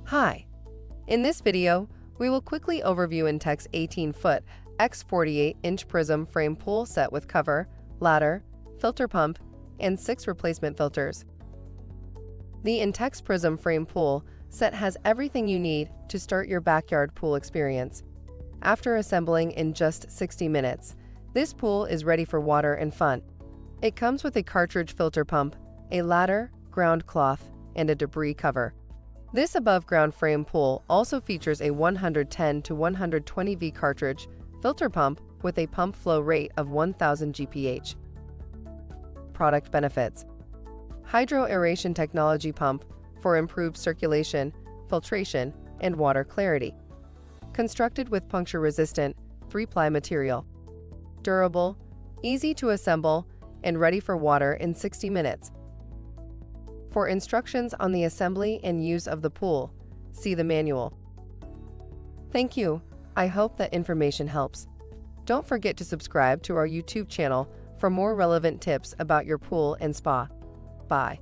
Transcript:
Hi! In this video, we will quickly overview Intex 18ft x 48-inch Prism Frame Pool Set with cover, ladder, filter pump, and 6 replacement filters. The Intex Prism Frame Pool Set has everything you need to start your backyard pool experience. After assembling in just 60 minutes, this pool is ready for water and fun. It comes with a cartridge filter pump, a ladder, ground cloth, and a debris cover. This above-ground frame pool also features a 110 to 120 V cartridge filter pump with a pump flow rate of 1000 GPH. Product benefits: Aeration Technology pump for improved circulation, filtration, and water clarity. Constructed with puncture-resistant 3-ply material. Durable, easy to assemble, and ready for water in 60 minutes. For instructions on the assembly and use of the pool, see the manual. Thank you. I hope that information helps. Don't forget to subscribe to our YouTube channel for more relevant tips about your pool and spa. Bye.